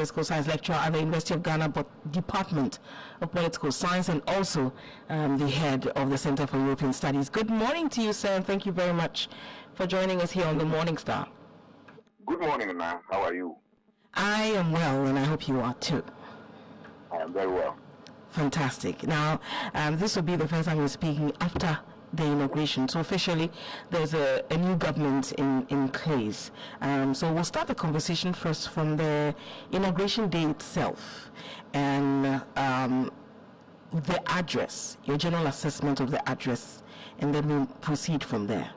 Political Science lecturer at the University of Ghana Department of Political Science, and also the head of the Center for European Studies. Good morning to you, sir, and thank you very much for joining us here on the Morning Star. Good morning, ma'am. How are you? I am well, and I hope you are too. I am very well. Fantastic. Now, this will be the first time we're speaking after the inauguration. So officially, there's a new government in place. So we'll start the conversation first from the inauguration day itself and the address, your general assessment of the address, and then we'll proceed from there.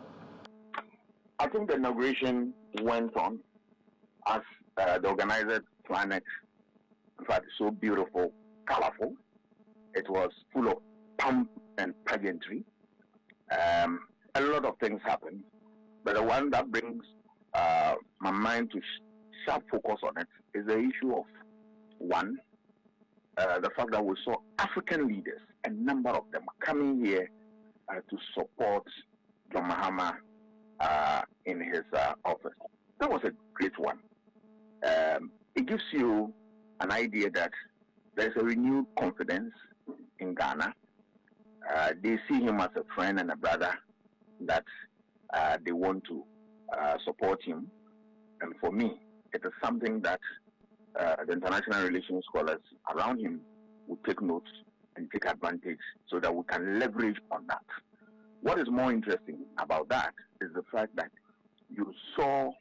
I think the inauguration went on as the organizers planned it. In fact, so beautiful, colorful. It was full of pomp and pageantry. A lot of things happened, but the one that brings my mind to sharp focus on it is the issue of one, the fact that we saw African leaders, a number of them, coming here to support John Mahama in his office. That was a great one. It gives you an idea that there's a renewed confidence in Ghana. They see him as a friend and a brother that they want to support him. And for me, it is something that the international relations scholars around him will take note and take advantage so that we can leverage on that. What is more interesting about that is the fact that you saw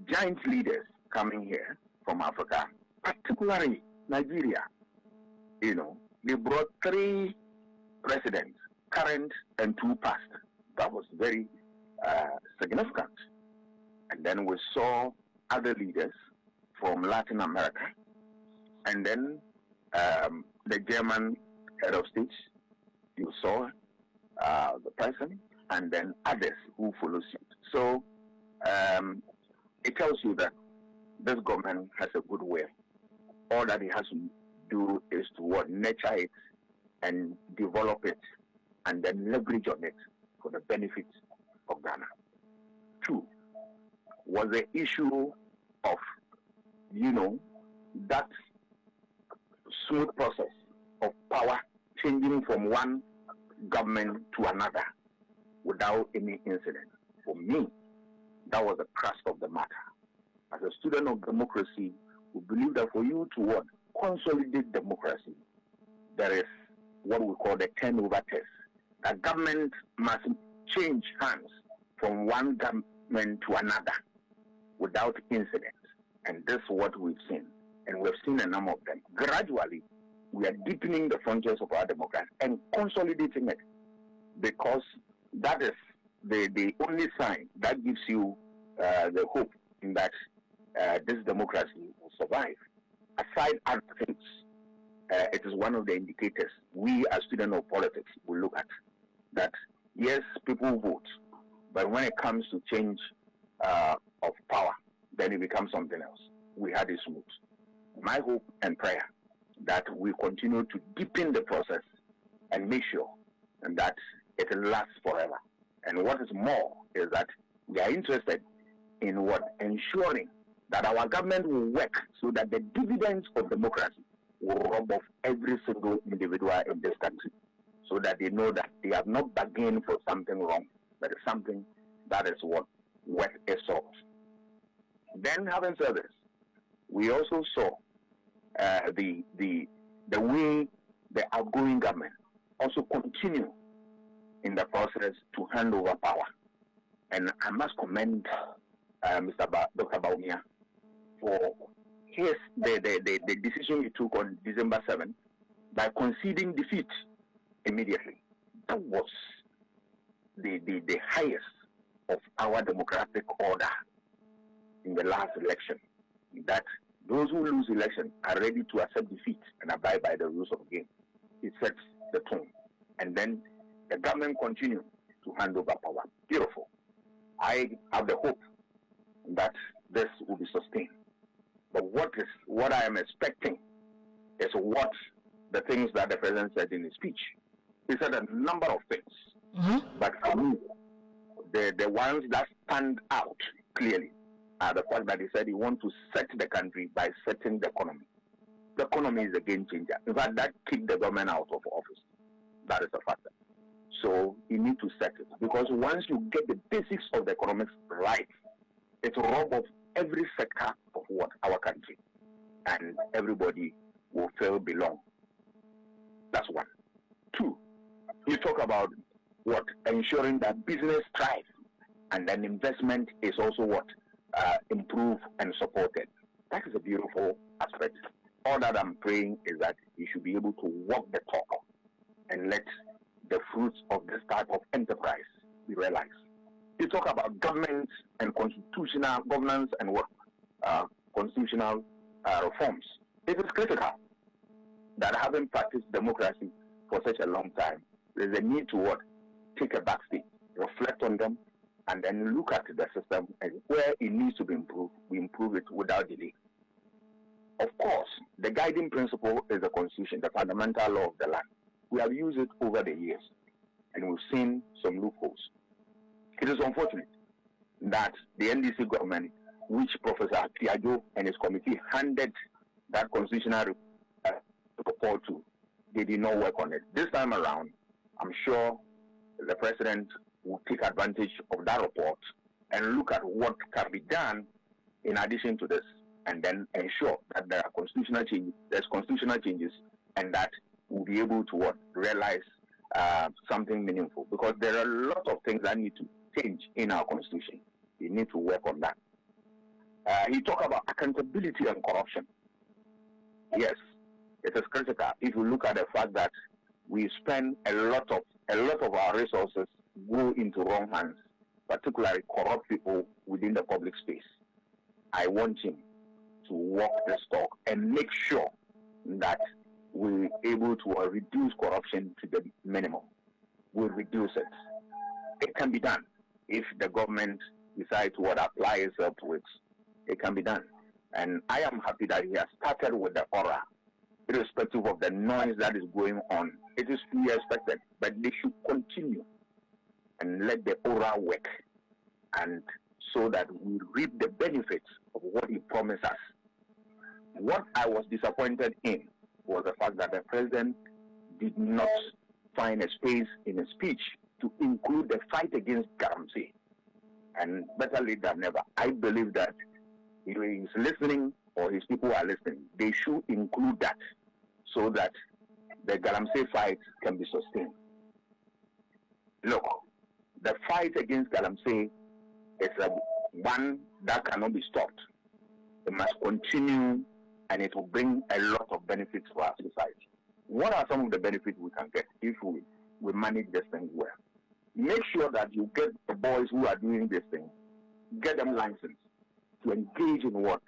giant leaders coming here from Africa, particularly Nigeria. You know, they brought 3 presidents, current and 2 past. That was very significant. And then we saw other leaders from Latin America, and then the German head of state. You saw the president, and then others who follow suit. So it tells you that this government has a good will. All that it has to do is to nurture it and develop it, and then leverage on it for the benefit of Ghana. 2 was the issue of, that smooth process of power changing from one government to another without any incident. For me, that was the crux of the matter. As a student of democracy, we believe that for you to consolidate democracy, there is what we call the turnover test. The government must change hands from one government to another without incident. And this is what we've seen. And we've seen a number of them. Gradually, we are deepening the frontiers of our democracy and consolidating it, because that is the only sign that gives you the hope in that this democracy will survive. Aside other things, it is one of the indicators we as students of politics will look at. That yes, people vote, but when it comes to change of power, then it becomes something else. We had it smooth. My hope and prayer that we continue to deepen the process and make sure that it lasts forever. And what is more is that we are interested in ensuring that our government will work so that the dividends of democracy will rub off every single individual in this country, so that they know that they have not bargained for something wrong, but it's something that is worth a salt. Then, having said this, we also saw the way the outgoing government also continue in the process to hand over power. And I must commend Dr. Baumia for the decision he took on December 7th by conceding defeat immediately. That was the highest of our democratic order in the last election. That those who lose election are ready to accept defeat and abide by the rules of the game. It sets the tone. And then the government continued to hand over power. Beautiful. I have the hope that this will be sustained. But what I am expecting is what the things that the president said in his speech. He said a number of things. Mm-hmm. But for me, the ones that stand out clearly the fact that he said he wants to set the country by setting the economy. The economy is a game changer. In fact, that kicked the government out of office. That is a factor. So you need to set it, because once you get the basics of the economics right, it will rob off every sector of what our country, and everybody will feel belong. That's one. Two, you talk about what? Ensuring that business thrives, and then investment is also what? Improved and supported. That is a beautiful aspect. All that I'm praying is that you should be able to walk the talk and let the fruits of this type of enterprise be realized. You talk about government and constitutional governance and what? Constitutional reforms. It is critical that having practiced democracy for such a long time, there's a need to what? Take a back seat, reflect on them, and then look at the system, and where it needs to be improved, we improve it without delay. Of course, the guiding principle is the Constitution, the fundamental law of the land. We have used it over the years, and we've seen some loopholes. It is unfortunate that the NDC government, which Professor Piaggio and his committee handed that constitutional report to, they did not work on it. This time around, I'm sure the president will take advantage of that report and look at what can be done in addition to this, and then ensure that there are constitutional changes, and that we'll be able to what? Realize something meaningful. Because there are a lot of things that need to change in our constitution. We need to work on that. He talked about accountability and corruption. Yes, it is critical. If you look at the fact that we spend a lot of our resources go into wrong hands, particularly corrupt people within the public space. I want him to walk the talk and make sure that we're able to reduce corruption to the minimum. We'll reduce it. It can be done if the government decides to apply itself to it. It can be done. And I am happy that he has started with the aura, irrespective of the noise that is going on. It is to be expected, but they should continue and let the aura work, and so that we reap the benefits of what he promised us. What I was disappointed in was the fact that the president did not find a space in his speech to include the fight against galamsey. And better late than never. I believe that if he is listening, or his people are listening, they should include that, so that the galamsey fight can be sustained. Look, the fight against galamsey is one that cannot be stopped. It must continue, and it will bring a lot of benefits for our society. What are some of the benefits we can get if we manage this thing well? Make sure that you get the boys who are doing this thing, get them licensed to engage in what?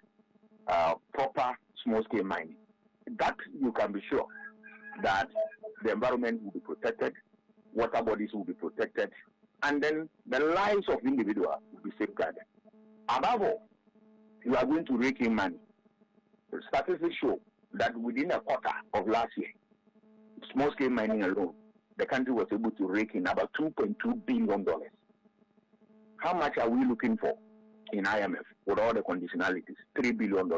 Proper small-scale mining. That you can be sure that the environment will be protected, water bodies will be protected, and then the lives of individuals will be safeguarded. Above all, you are going to rake in money. The statistics show that within a quarter of last year, small-scale mining alone, the country was able to rake in about $2.2 billion. How much are we looking for in IMF with all the conditionalities? $3 billion.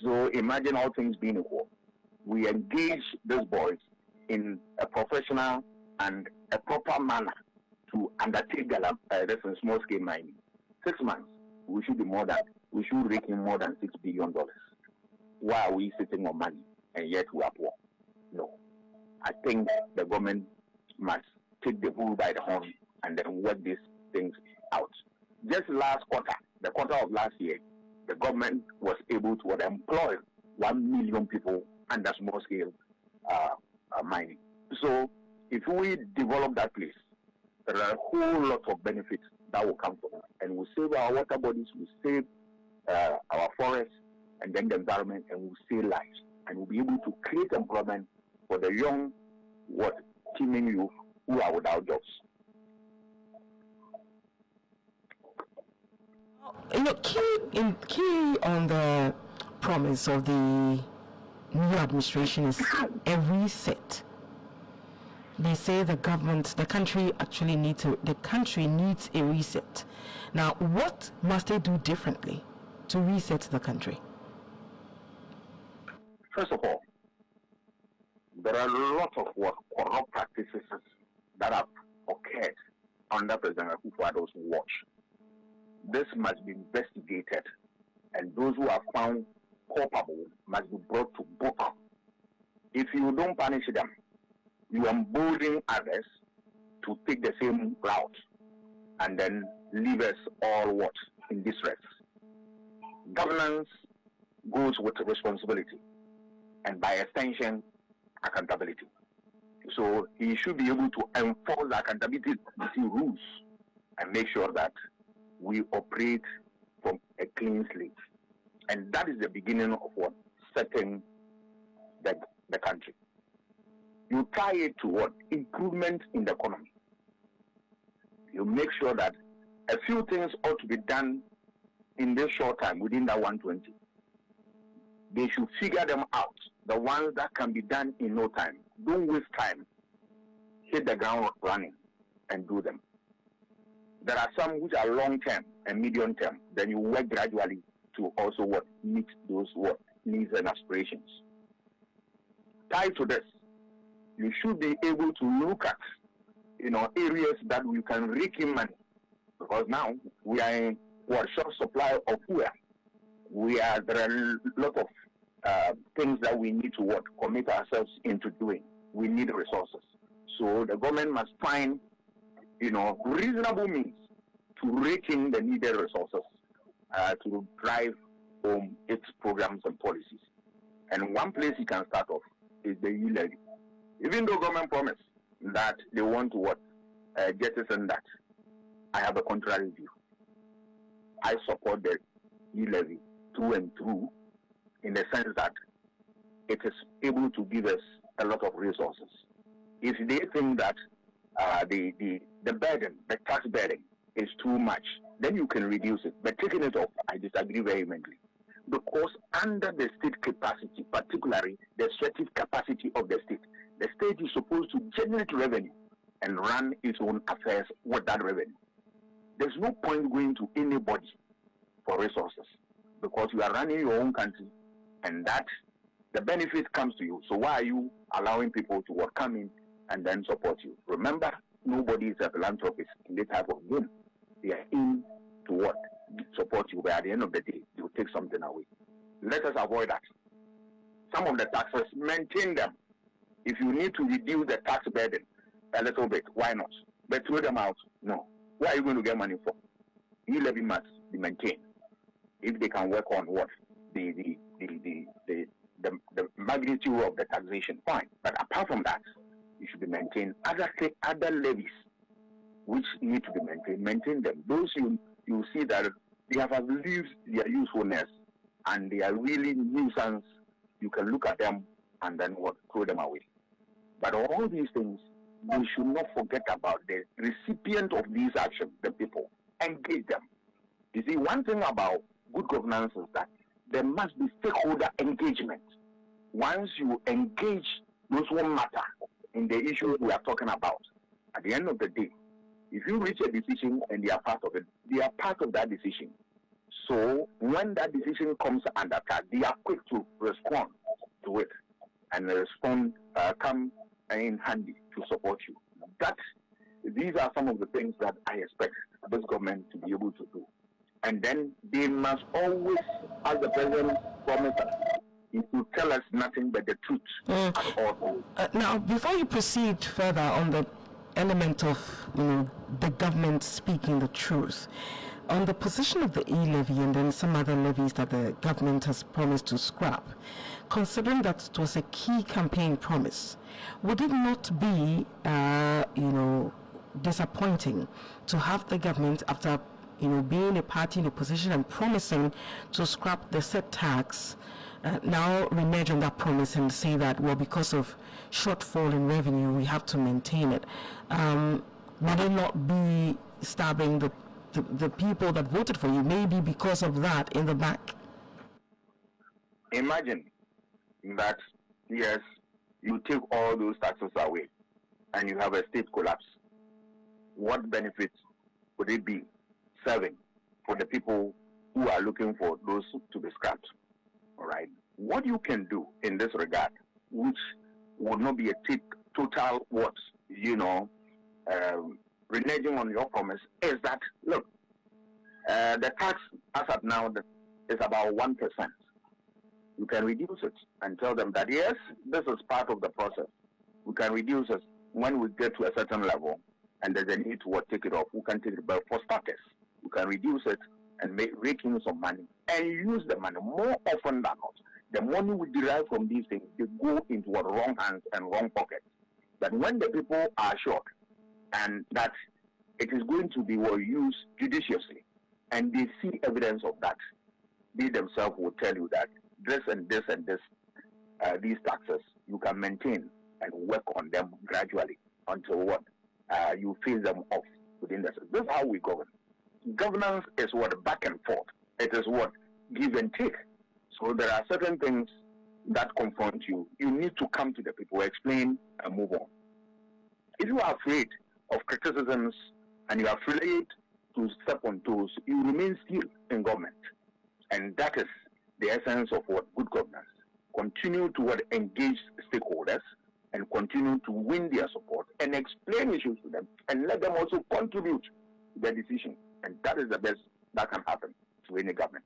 So imagine all things being equal. We engage these boys in a professional and a proper manner to undertake this small-scale mining. 6 months, we should rake in more than $6 billion. Why are we sitting on money and yet we are poor? No. I think the government must take the bull by the horn and then work these things out. Just last quarter, the quarter of last year, the government was able to employ 1 million people under small-scale mining. So if we develop that place, there are a whole lot of benefits that will come from it. And we'll save our water bodies, we'll save our forests, and then the environment, and we'll save lives. And we'll be able to create employment for the young, teeming youth who are without jobs. Key on the promise of the new administration is a reset. They say the country needs a reset. Now, what must they do differently to reset the country? First of all, there are a lot of corrupt practices that have occurred under President Akufo-Addo's watch. This must be investigated, and those who are found culpable must be brought to book. If you don't punish them, you embolden others to take the same route and then leave us all what? In distress. Governance goes with responsibility and by extension, accountability. So he should be able to enforce the accountability rules and make sure that we operate from a clean slate. And that is the beginning of what? Setting the country. You tie it to what? Improvement in the economy. You make sure that a few things ought to be done in this short time, within that 120. They should figure them out, the ones that can be done in no time. Don't waste time. Hit the ground running and do them. There are some which are long-term and medium-term. Then you work gradually to also what? Meet those what? Needs and aspirations. Tied to this, you should be able to look at, areas that we can rake in money. Because now we are in short supply of fuel. There are a lot of things that we need to commit ourselves into doing. We need resources. So the government must find, reasonable means to rake in the needed resources to drive home its programs and policies. And one place you can start off is the e-levy. Even though government promised that they want to jettison that, I have a contrary view. I support the e-levy through and through, in the sense that it is able to give us a lot of resources. If they think that the burden, the tax burden, is too much, then you can reduce it. But taking it off, I disagree vehemently. Because under the state capacity, particularly the strategic capacity of the state is supposed to generate revenue and run its own affairs with that revenue. There's no point going to anybody for resources, because you are running your own country and that the benefit comes to you. So why are you allowing people to come in and then support you? Remember, nobody is a philanthropist in this type of game. They are in to support you, but at the end of the day, they will take something away. Let us avoid that. Some of the taxes, maintain them. If you need to reduce the tax burden a little bit, why not? But throw them out, no. Where are you going to get money from? E-levy must be maintained. If they can work on the magnitude of the taxation, fine. But apart from that, it should be maintained. Other levies which need to be maintained, maintain them. Those you see that they have outlived their usefulness and they are really nuisance, you can look at them and then throw them away. But all these things, we should not forget about the recipient of these actions, the people. Engage them. You see, one thing about good governance is that there must be stakeholder engagement. Once you engage those who matter in the issues we are talking about, at the end of the day, if you reach a decision and they are part of it, they are part of that decision. So when that decision comes under attack, they are quick to respond to it and come in handy to support you. These are some of the things that I expect this government to be able to do. And then they must always, as the president promised us, to tell us nothing but the truth at all times. Now, before you proceed further on the element of the government speaking the truth, on the position of the e-levy and then some other levies that the government has promised to scrap, considering that it was a key campaign promise, would it not be disappointing to have the government, after being a party in opposition and promising to scrap the said tax, now renege on that promise and say that, well, because of shortfall in revenue, we have to maintain it? Would it not be stabbing the people that voted for you, maybe because of that in the back? Imagine that, yes, you take all those taxes away and you have a state collapse. What benefits would it be serving for the people who are looking for those to be scrapped. All right. What you can do in this regard, which would not be a total what, reneging on your promise, is that, look, the tax as of now is about 1%. You can reduce it and tell them that, yes, this is part of the process. We can reduce it when we get to a certain level and there's a need to take it off. We can take it, but for starters, we can reduce it and rake in some money and use the money more often than not. The money we derive from these things, they go into wrong hands and wrong pockets. That when the people are assured and that it is going to be used judiciously, and they see evidence of that, they themselves will tell you that this and this and this, these taxes, you can maintain and work on them gradually until you phase them off within the system. This is how we govern. Governance is back and forth. It is give and take. So there are certain things that confront you. You need to come to the people, explain, and move on. If you are afraid of criticisms and you are afraid to step on toes, you remain still in government. And that is the essence of good governance. Continue to engage stakeholders and continue to win their support and explain issues to them and let them also contribute to their decision. And that is the best that can happen to any government.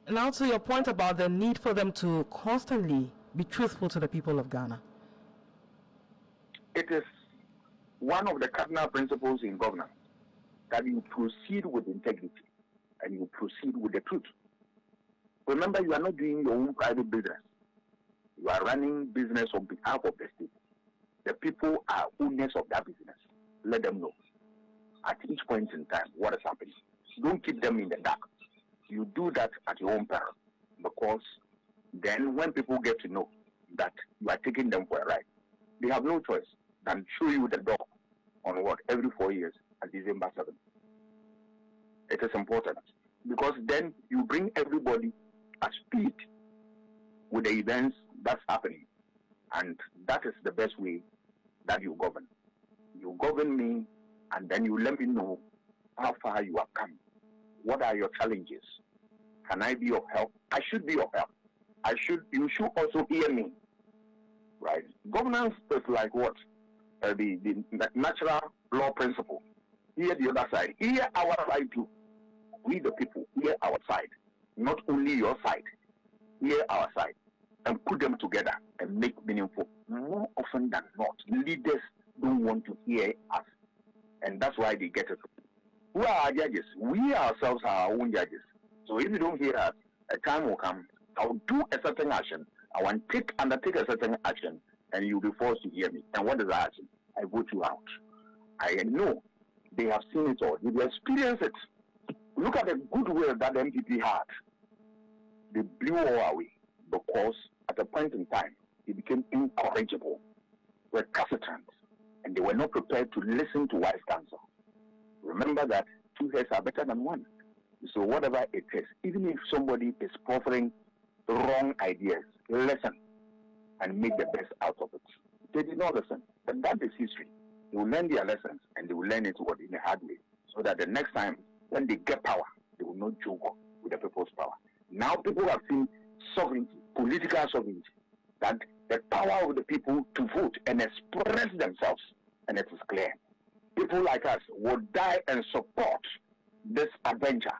Now to your point about the need for them to constantly be truthful to the people of Ghana. It is one of the cardinal principles in governance that you proceed with integrity and you proceed with the truth. Remember, you are not doing your own private business. You are running business on behalf of the state. The people are owners of that business. Let them know at each point in time what is happening. Don't keep them in the dark. You do that at your own peril, because then when people get to know that you are taking them for a ride, they have no choice than show you the door on every 4 years at December 7th. It is important because then you bring everybody at speed with the events that's happening, and that is the best way that you govern. You govern me, and then you let me know how far you have come. What are your challenges? Can I be of help? I should be of help. You should also hear me. Right? Governance is like the natural law principle. Hear the other side. Hear our side too. We the people, hear our side. Not only your side. Hear our side. And put them together and make meaningful. More often than not, leaders don't want to hear us. And that's why they get it. Who are our judges? We ourselves are our own judges. So if you don't hear us, a time will come. I'll do a certain action. I want to undertake a certain action, and you'll be forced to hear me. And what is that action? I vote you out. I know they have seen it all. They've experienced it. Look at the goodwill that the MPP had. They blew all away because at a point in time, they became incorrigible, recalcitrant, and they were not prepared to listen to wise counsel. Remember that 2 heads are better than 1. So whatever it is, even if somebody is proffering wrong ideas, listen and make the best out of it. They did not listen, but that is history. They will learn their lessons and they will learn it in a hard way, so that the next time when they get power, they will not joke with the people's power. Now people have seen sovereignty, political sovereignty, that the power of the people to vote and express themselves, and it is clear. People like us will die and support this adventure.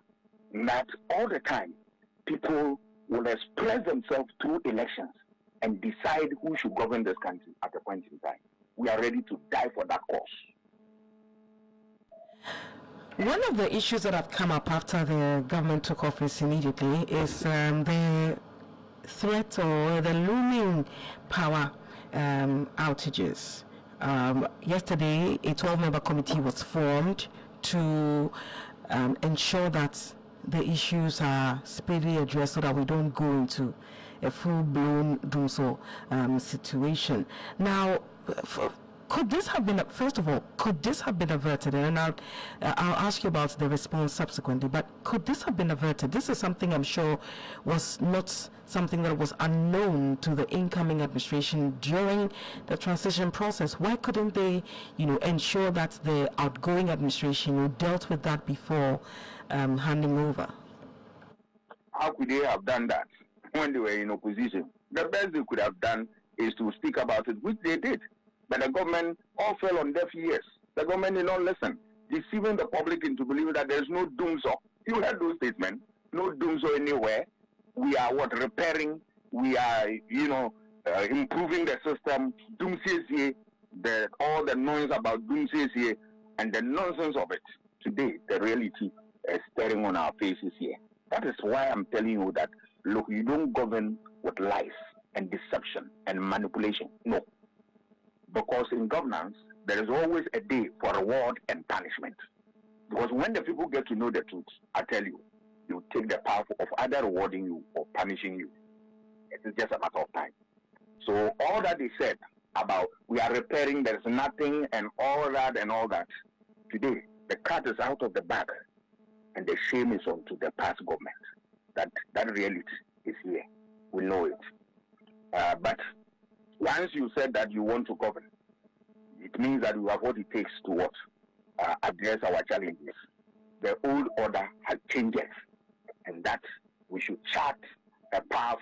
That all the time, people will express themselves through elections and decide who should govern this country at a point in time. We are ready to die for that cause. One of the issues that have come up after the government took office immediately is the threat or the looming power outages. Yesterday, a 12-member committee was formed to ensure that the issues are speedily addressed so that we don't go into a full-blown doomsday situation. Now, could this have been, first of all, could this have been averted? And I'll ask you about the response subsequently, but could this have been averted? This is something I'm sure was not something that was unknown to the incoming administration during the transition process. Why couldn't they, ensure that the outgoing administration dealt with that before handing over? How could they have done that when they were in opposition? The best they could have done is to speak about it, which they did. But the government all fell on deaf ears. The government did not listen, deceiving the public into believing that there's no doomsday. You heard those statements. No doomsday anywhere. We are repairing. We are, improving the system. Doomsday, all the noise about doomsday and the nonsense of it. Today, the reality is staring on our faces here. That is why I'm telling you that, look, you don't govern with lies and deception and manipulation. No. Because in governance, there is always a day for reward and punishment. Because when the people get to know the truth, I tell you, you take the path of either rewarding you or punishing you. It is just a matter of time. So all that they said about we are repairing, there is nothing, and all that, today, the cat is out of the bag, and the shame is onto the past government. That reality is here. We know it. But once you said that you want to govern, it means that you have what it takes to address our challenges. The old order has changed, and that we should chart a path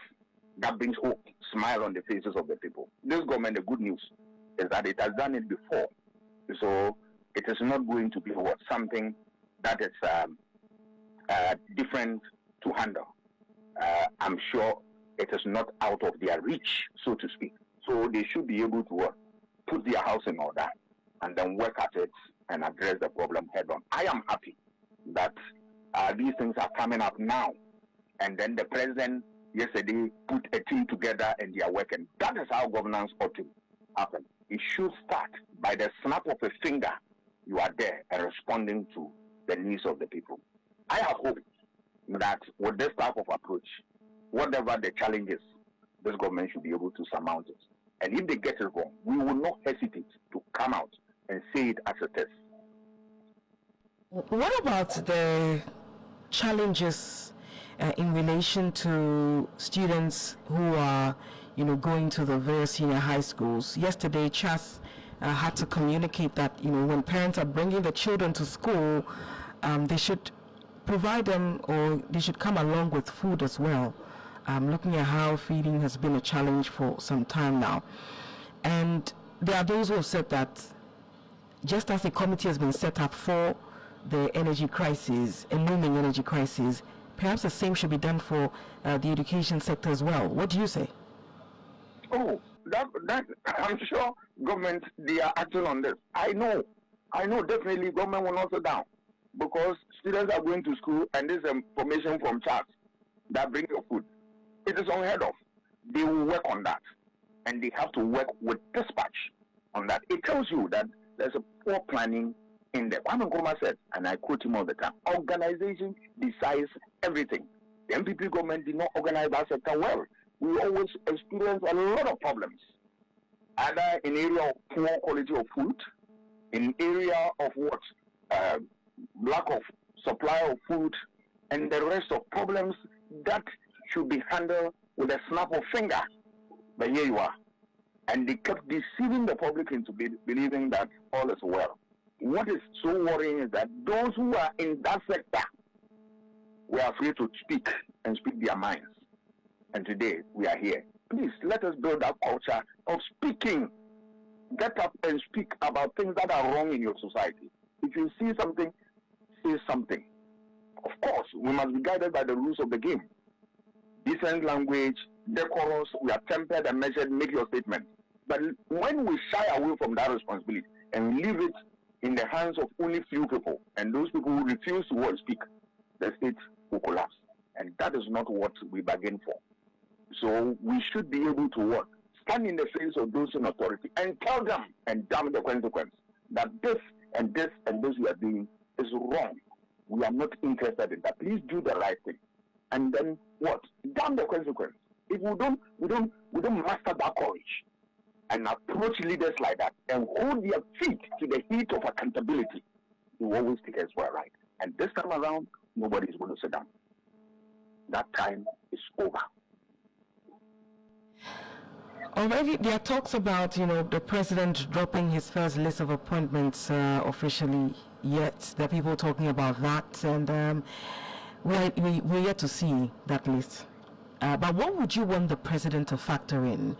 that brings hope, smile on the faces of the people. This government, the good news is that it has done it before. So it is not going to be something that is different to handle. I'm sure it is not out of their reach, so to speak. So they should be able to put their house in order and then work at it and address the problem head on. I am happy that these things are coming up now. And then the president yesterday put a team together and they are working. That is how governance ought to happen. It should start by the snap of a finger. You are there and responding to the needs of the people. I have hope that with this type of approach, whatever the challenges, this government should be able to surmount it. And if they get it wrong, we will not hesitate to come out and say it as it is. What about the challenges in relation to students who are, going to the various senior high schools? Yesterday, CHAS had to communicate that, when parents are bringing the children to school, they should provide them, or they should come along with food as well. Looking at how feeding has been a challenge for some time now. And there are those who have said that just as a committee has been set up for the energy crisis, a looming energy crisis, perhaps the same should be done for the education sector as well. What do you say? Oh, that I'm sure government, they are acting on this. I know definitely government will not sit down because students are going to school and this information from CHAS that bring your food. It is unheard of. They will work on that. And they have to work with dispatch on that. It tells you that there's a poor planning in there. Kwame Nkrumah said, and I quote him all the time, organization decides everything. The MPP government did not organize that sector well. We always experience a lot of problems, either in area of poor quality of food, in area of lack of supply of food, and the rest of problems that should be handled with a snap of finger. But here you are. And they kept deceiving the public into believing that all is well. What is so worrying is that those who are in that sector were afraid to speak and speak their minds. And today we are here. Please let us build that culture of speaking. Get up and speak about things that are wrong in your society. If you see something, say something. Of course, we must be guided by the rules of the game. Decent language, decorous, we are tempered and measured, make your statement. But when we shy away from that responsibility and leave it in the hands of only few people, and those people who refuse to speak, the state will collapse. And that is not what we bargain for. So we should be able to stand in the face of those in authority and tell them and damn the consequence that this and this and this we are doing is wrong. We are not interested in that. Please do the right thing. And then damn the consequence. If we don't master that courage and approach leaders like that and hold their feet to the heat of accountability, we will always take us for a ride. And this time around, nobody is going to sit down. That time is over. Already there are talks about, the president dropping his first list of appointments officially yet. There are people talking about that, and we're yet to see that list. But what would you want the president to factor in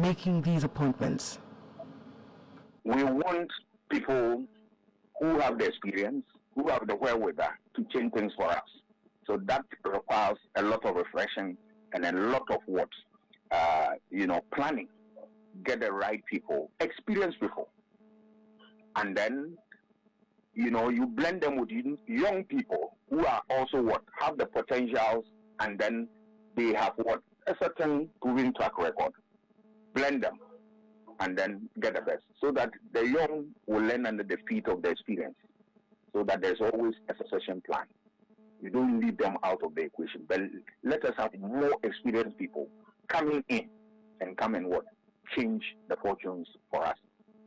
making these appointments? We want people who have the experience, who have the wherewithal to change things for us. So that requires a lot of reflection and a lot of what, planning. Get the right people, experienced people, and then, you blend them with young people who are also what have the potentials, and then they have what a certain proven track record. Blend them, and then get the best, so that the young will learn under the feet of the experience, so that there's always a succession plan. You don't leave them out of the equation, but let us have more experienced people coming in and come and what change the fortunes for us.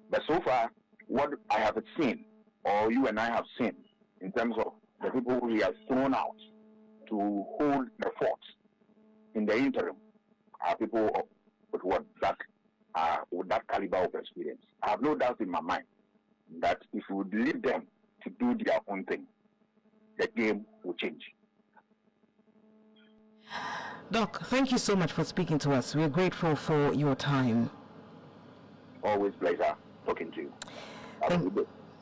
But so far, what I have seen, or you and I have seen, in terms of the people we have thrown out to hold the fort in the interim, are people with with that caliber of experience. I have no doubt in my mind that if we would leave them to do their own thing, the game will change. Doc, thank you so much for speaking to us. We're grateful for your time. Always pleasure talking to you.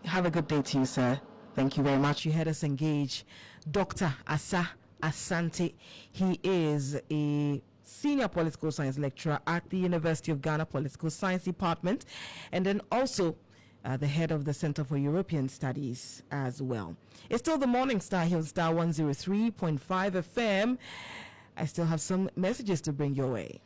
Have a good day to you, sir. Thank you very much. You had us engage Dr. Asa Asante. He is a senior political science lecturer at the University of Ghana Political Science Department, and then also the head of the Center for European Studies as well. It's still the Morning Star here on Star 103.5 FM. I still have some messages to bring your way.